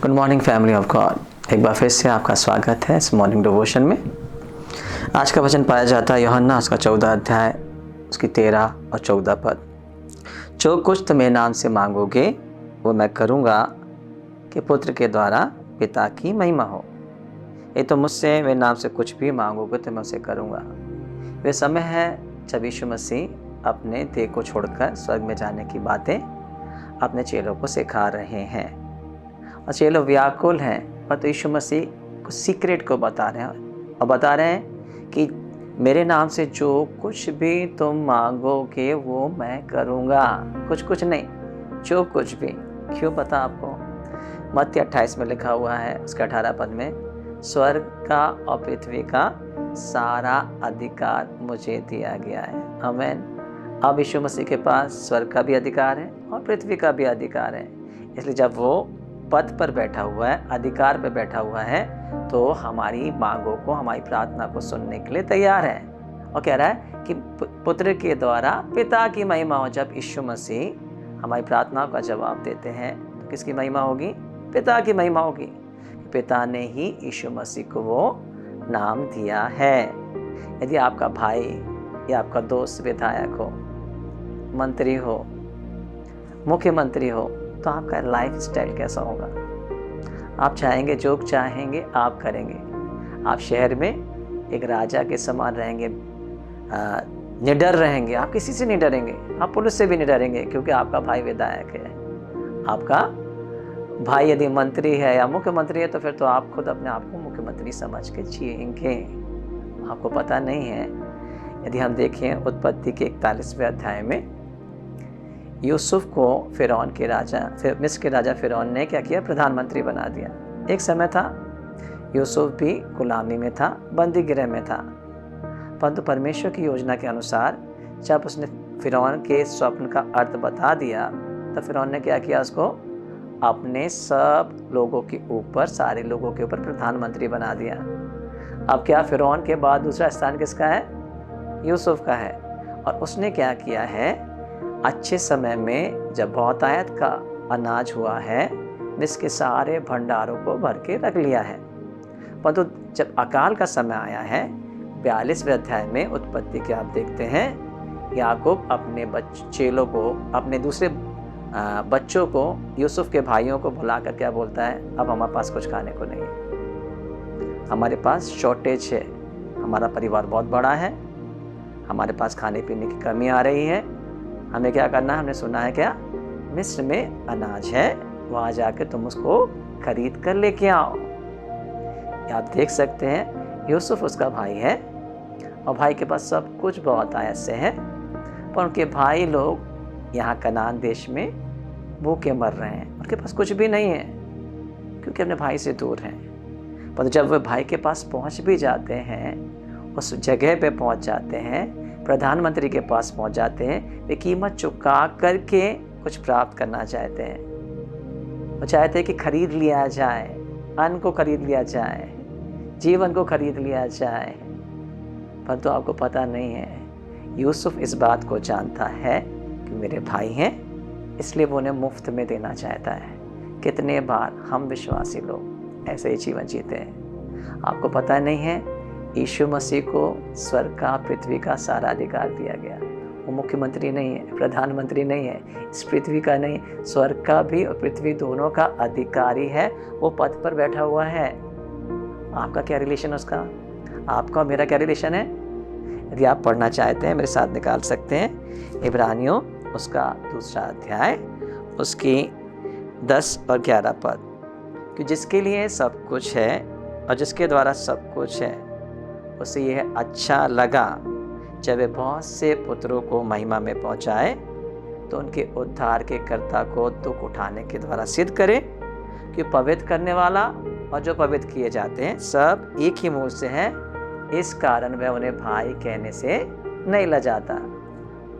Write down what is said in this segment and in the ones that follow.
Good morning family of God. एक बार फिर से आपका स्वागत है इस मॉर्निंग डिवोशन में। आज का वचन पाया जाता है यूहन्ना उसका 14 अध्याय उसकी 13 और 14 पद। जो कुछ तुम मेरे नाम से मांगोगे वो मैं करूँगा कि पुत्र के द्वारा पिता की महिमा हो। ये तो मुझसे मेरे नाम से कुछ भी मांगोगे तो मैं उसे करूँगा। वे समय है जब यीशु मसीह अपने देह को छोड़कर स्वर्ग में जाने की बातें अपने चेलों को सिखा रहे हैं और चेलों व्याकुल हैं, पर तो यीशु मसीह को सीक्रेट को बता रहे हैं और बता रहे हैं कि मेरे नाम से जो कुछ भी तुम मांगोगे वो मैं करूँगा। कुछ नहीं, जो कुछ भी। क्यों पता आपको? मत्ती 28 में लिखा हुआ है उसके 18 पद में, स्वर्ग का और पृथ्वी का सारा अधिकार मुझे दिया गया है। आमीन। अब यीशु मसीह के पास स्वर्ग का भी अधिकार है और पृथ्वी का भी अधिकार है। इसलिए जब वो पद पर बैठा हुआ है, अधिकार पर बैठा हुआ है, तो हमारी मांगों को, हमारी प्रार्थना को सुनने के लिए तैयार है और कह रहा है कि पुत्र के द्वारा पिता की महिमा हो। जब यीशु मसीह हमारी प्रार्थनाओं का जवाब देते हैं तो किसकी महिमा होगी? पिता की महिमा होगी। पिता ने ही यीशु मसीह को वो नाम दिया है। यदि आपका भाई या आपका दोस्त विधायक हो, मंत्री हो, मुख्यमंत्री हो, तो आपका लाइफ स्टाइल कैसा होगा? आप चाहेंगे, जो चाहेंगे आप करेंगे। आप शहर में एक राजा के समान रहेंगे, निडर रहेंगे। आप किसी से नहीं डरेंगे, आप पुलिस से भी नहीं डरेंगे, क्योंकि आपका भाई विधायक है। आपका भाई यदि मंत्री है या मुख्यमंत्री है तो फिर तो आप खुद अपने आप को मुख्यमंत्री समझ के जिएंगे। आपको पता नहीं है, यदि हम देखें उत्पत्ति के 41वें अध्याय में, यूसुफ को फिरौन के राजा, मिस्र के राजा फिरौन ने क्या किया? प्रधानमंत्री बना दिया। एक समय था यूसुफ भी गुलामी में था, बंदी गृह में था, परंतु परमेश्वर की योजना के अनुसार जब उसने फिरौन के स्वप्न का अर्थ बता दिया तो फिरौन ने क्या किया? उसको अपने सब लोगों के ऊपर, सारे लोगों के ऊपर प्रधानमंत्री बना दिया। अब क्या फिरौन के बाद दूसरा स्थान किसका है? यूसुफ का है। और उसने क्या किया है? अच्छे समय में जब बहुतायत का अनाज हुआ है, मिस्र के सारे भंडारों को भर के रख लिया है। परंतु जब अकाल का समय आया है, 42वें अध्याय में उत्पत्ति के आप देखते हैं, याकूब अपने चेलों को, अपने दूसरे बच्चों को, यूसुफ के भाइयों को बुलाकर क्या बोलता है? अब हमारे पास कुछ खाने को नहीं है, हमारे पास शॉर्टेज है, हमारा परिवार बहुत बड़ा है, हमारे पास खाने पीने की कमी आ रही है, हमें क्या करना है? हमने सुना है क्या? मिस्र में अनाज है, वहाँ जाकर तुम उसको खरीद कर लेके आओ। आप देख सकते हैं यूसुफ उसका भाई है और भाई के पास सब कुछ बहुत आयत से है, पर उनके भाई लोग यहाँ कनान देश में भूखे मर रहे हैं। उनके पास कुछ भी नहीं है क्योंकि अपने भाई से दूर हैं। पर जब वे भाई के पास पहुँच भी जाते हैं, उस जगह पे पहुँच जाते हैं, प्रधानमंत्री के पास पहुंच जाते हैं, वे कीमत चुका करके कुछ प्राप्त करना चाहते हैं। वो चाहते हैं कि खरीद लिया जाए, अन्न को खरीद लिया जाए, जीवन को खरीद लिया जाए। परंतु आपको पता नहीं है, यूसुफ इस बात को जानता है कि मेरे भाई हैं, इसलिए वो उन्हें मुफ्त में देना चाहता है। कितने बार हम विश्वासी लोग ऐसे ही जीवन जीते हैं। आपको पता नहीं है, यीशु मसीह को स्वर्ग का, पृथ्वी का सारा अधिकार दिया गया। वो मुख्यमंत्री नहीं है, प्रधानमंत्री नहीं है, इस पृथ्वी का नहीं, स्वर्ग का भी और पृथ्वी दोनों का अधिकारी है। वो पद पर बैठा हुआ है। आपका क्या रिलेशन उसका? आपका मेरा क्या रिलेशन है? यदि आप पढ़ना चाहते हैं मेरे साथ निकाल सकते हैं इब्रानियों उसका 2 अध्याय उसकी 10 और 11 पद। कि जिसके लिए सब कुछ है और जिसके द्वारा सब कुछ है, उसे यह अच्छा लगा जब वे बहुत से पुत्रों को महिमा में पहुंचाए तो उनके उद्धार के कर्ता को दुख उठाने के द्वारा सिद्ध करे कि पवित्र करने वाला और जो पवित्र किए जाते हैं सब एक ही मूल से हैं। इस कारण वह उन्हें भाई कहने से नहीं लजाता।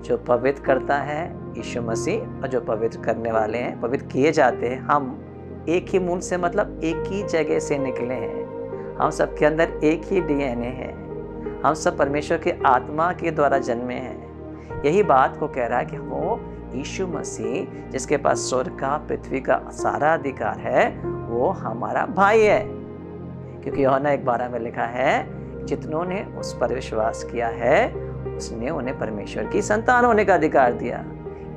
जो पवित्र करता है यीशु मसीह, और जो पवित्र करने वाले हैं, पवित्र किए जाते हैं, हम एक ही मूल से, मतलब एक ही जगह से निकले हैं। हम सबके अंदर एक ही डीएनए है। हम सब परमेश्वर के आत्मा के द्वारा जन्मे हैं। यही बात को कह रहा है कि वो यीशु मसीह जिसके पास स्वर्ग का पृथ्वी का सारा अधिकार है, वो हमारा भाई है, क्योंकि यूहन्ना 1:12 में लिखा है, जितनों ने उस पर विश्वास किया है उसने उन्हें परमेश्वर की संतान होने का अधिकार दिया।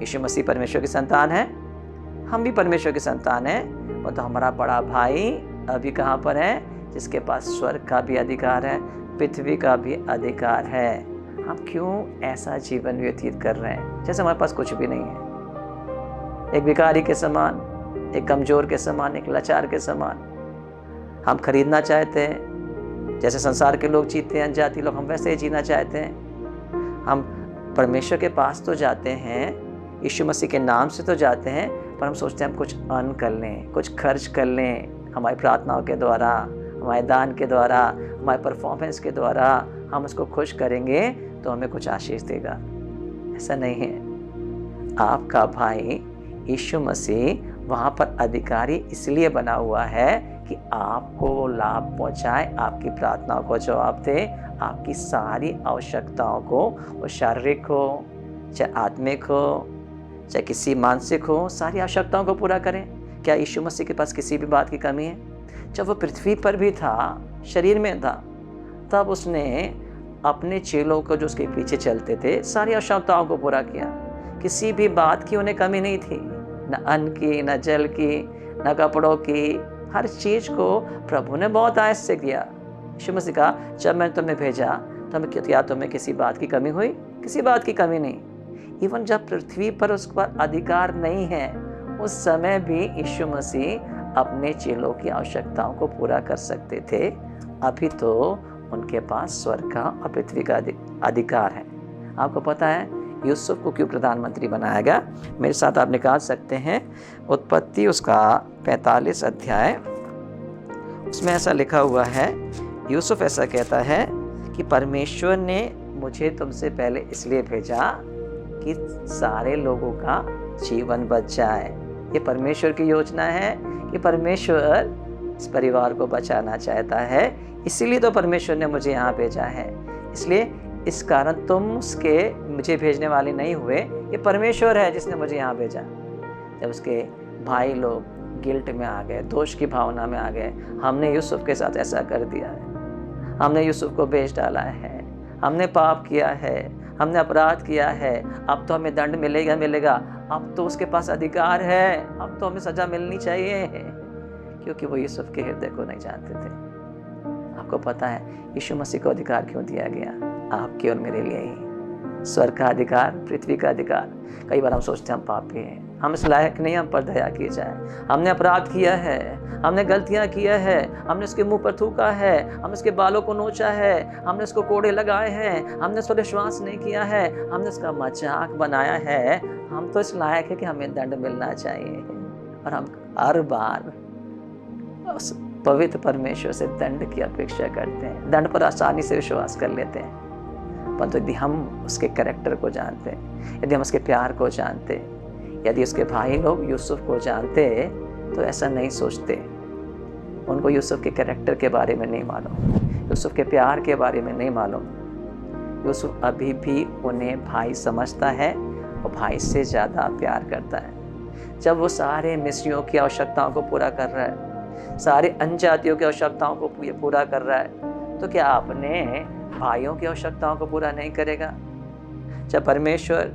यीशु मसीह परमेश्वर की संतान है, हम भी परमेश्वर की संतान हैं। वो तो हमारा बड़ा भाई अभी कहाँ पर है, जिसके पास स्वर्ग का भी अधिकार है, पृथ्वी का भी अधिकार है। हम क्यों ऐसा जीवन व्यतीत कर रहे हैं जैसे हमारे पास कुछ भी नहीं है? एक भिखारी के समान, एक कमजोर के समान, एक लाचार के समान हम खरीदना चाहते हैं। जैसे संसार के लोग जीते हैं, जाति लोग, हम वैसे ही जीना चाहते हैं। हम परमेश्वर के पास तो जाते हैं, यीशु मसीह के नाम से तो जाते हैं, पर हम सोचते हैं हम कुछ अर्न कर लें, कुछ खर्च कर लें, हमारी प्रार्थनाओं के द्वारा, हमारे दान के द्वारा, हमारे परफॉर्मेंस के द्वारा हम उसको खुश करेंगे तो हमें कुछ आशीष देगा। ऐसा नहीं है। आपका भाई यीशु मसीह वहाँ पर अधिकारी इसलिए बना हुआ है कि आपको लाभ पहुँचाए, आपकी प्रार्थनाओं को जवाब दे, आपकी सारी आवश्यकताओं को, वो शारीरिक हो, चाहे आत्मिक हो, चाहे किसी मानसिक हो, सारी आवश्यकताओं को पूरा करें। क्या यीशु मसीह के पास किसी भी बात की कमी है? जब वो पृथ्वी पर भी था, शरीर में था, तब उसने अपने चेलों को जो उसके पीछे चलते थे सारी आवश्यकताओं को पूरा किया। किसी भी बात की उन्हें कमी नहीं थी, न अन्न की, न जल की, न कपड़ों की। हर चीज़ को प्रभु ने बहुत आयत से किया। यीशु मसीह कहा, जब मैंने तुम्हें भेजा तो क्या तुम्हें किसी बात की कमी हुई? किसी बात की कमी नहीं। इवन जब पृथ्वी पर उस पर अधिकार नहीं है, उस समय भी यीशु मसीह अपने चेलों की आवश्यकताओं को पूरा कर सकते थे। अभी तो उनके पास स्वर्ग का और पृथ्वी का अधिकार है। आपको पता है यूसुफ को क्यों प्रधानमंत्री बनाया गया? मेरे साथ आप निकाल सकते हैं उत्पत्ति उसका 45 अध्याय, उसमें ऐसा लिखा हुआ है। यूसुफ ऐसा कहता है कि परमेश्वर ने मुझे तुमसे पहले इसलिए भेजा कि सारे लोगों का जीवन बच जाए। ये परमेश्वर की योजना है कि परमेश्वर इस परिवार को बचाना चाहता है, इसीलिए तो परमेश्वर ने मुझे यहाँ भेजा है। इसलिए इस कारण तुम उसके मुझे भेजने वाले नहीं हुए, ये परमेश्वर है जिसने मुझे यहाँ भेजा। जब उसके भाई लोग गिल्ट में आ गए, दोष की भावना में आ गए, हमने यूसुफ के साथ ऐसा कर दिया है, हमने यूसुफ को बेच डाला है, हमने पाप किया है, हमने अपराध किया है, अब तो हमें दंड मिलेगा, अब तो उसके पास अधिकार है, अब तो हमें सजा मिलनी चाहिए, क्योंकि वो यूसुफ के हृदय को नहीं जानते थे। आपको पता है यीशु मसीह को अधिकार क्यों दिया गया? आपके और मेरे लिए ही। स्वर्ग का अधिकार, पृथ्वी का अधिकार। कई बार हम सोचते हैं हम पापी हैं, हम इस लायक नहीं, हम पर दया की जाए। हमने अपराध किया है, हमने गलतियां किया है, हमने उसके मुंह पर थूका है, हमने उसके बालों को नोचा है, हमने उसको कोड़े लगाए हैं, हमने उस पर विश्वास नहीं किया है, हमने उसका मजाक बनाया है। हम तो इस लायक है कि हमें दंड मिलना चाहिए, और हम हर बार उस पवित्र परमेश्वर से दंड की अपेक्षा करते हैं। दंड पर आसानी से विश्वास कर लेते हैं, परंतु यदि हम उसके कैरेक्टर को जानते, यदि हम उसके प्यार को जानते, यदि उसके भाई लोग यूसुफ को जानते तो ऐसा नहीं सोचते। उनको यूसुफ के कैरेक्टर के बारे में नहीं मालूम, यूसुफ के प्यार के बारे में नहीं मालूम। यूसुफ अभी भी उन्हें भाई समझता है और भाई से ज़्यादा प्यार करता है। जब वो सारे मिस्रियों की आवश्यकताओं को पूरा कर रहा है, सारे अन्यजातियों की आवश्यकताओं को पूरा कर रहा है, तो क्या अपने भाइयों की आवश्यकताओं को पूरा नहीं करेगा? जब परमेश्वर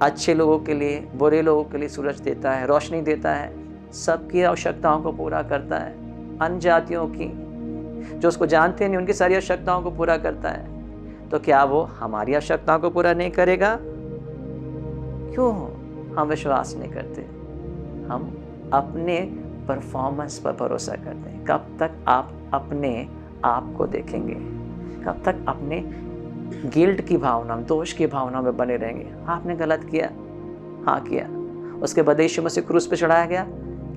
अच्छे लोगों के लिए, बुरे लोगों के लिए सूरज देता है, रोशनी देता है, सबकी आवश्यकताओं को पूरा करता है, अन्य जातियों की, जो उसको जानते नहीं, उनकी सारी आवश्यकताओं को पूरा करता है, तो क्या वो हमारी आवश्यकताओं को पूरा नहीं करेगा? क्यों हम विश्वास नहीं करते? हम अपने परफॉर्मेंस पर भरोसा करते हैं। कब तक आप अपने आप को देखेंगे? कब तक अपने गिल्ट की भावना, दोष की भावना में बने रहेंगे? आपने गलत किया, हाँ किया, उसके बाद यीशु मसीह क्रूस पर चढ़ाया गया,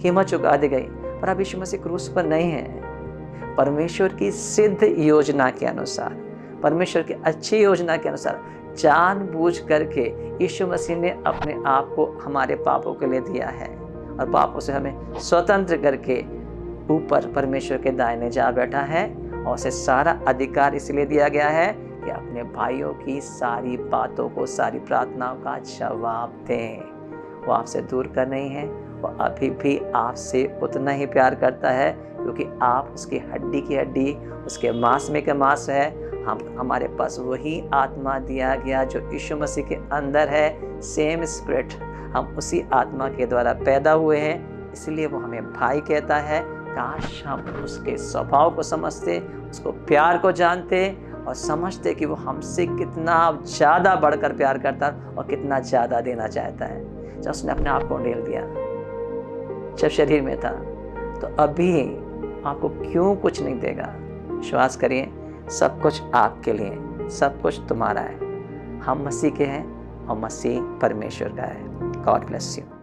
कीमत चुका दी गई, पर अब यीशु मसीह क्रूस पर नहीं है। परमेश्वर की सिद्ध योजना के अनुसार, परमेश्वर की अच्छी योजना के अनुसार जानबूझ करके यीशु मसीह ने अपने आप को हमारे पापों के लिए दिया है, और पापों से हमें स्वतंत्र करके ऊपर परमेश्वर के दाहिने जा बैठा है। और उसे सारा अधिकार इसलिए दिया गया है कि अपने भाइयों की सारी बातों को, सारी प्रार्थनाओं का जवाब दें। वो आपसे दूर का नहीं है, वो अभी भी आपसे उतना ही प्यार करता है, क्योंकि आप उसकी हड्डी की हड्डी, उसके मांस में का मांस है। हमारे पास वही आत्मा दिया गया जो यीशु मसीह के अंदर है, सेम स्पिरिट। हम उसी आत्मा के द्वारा पैदा हुए हैं, इसलिए वो हमें भाई कहता है। काश हम उसके स्वभाव को समझते, उसको प्यार को जानते और समझते कि वो हमसे कितना ज़्यादा बढ़कर प्यार करता और कितना ज़्यादा देना चाहता है। जब उसने अपने आप को ढेल दिया, जब शरीर में था, तो अभी आपको क्यों कुछ नहीं देगा। विश्वास करिए, सब कुछ आपके लिए, सब कुछ तुम्हारा है। हम मसीह के हैं और मसीह परमेश्वर का है। God bless you.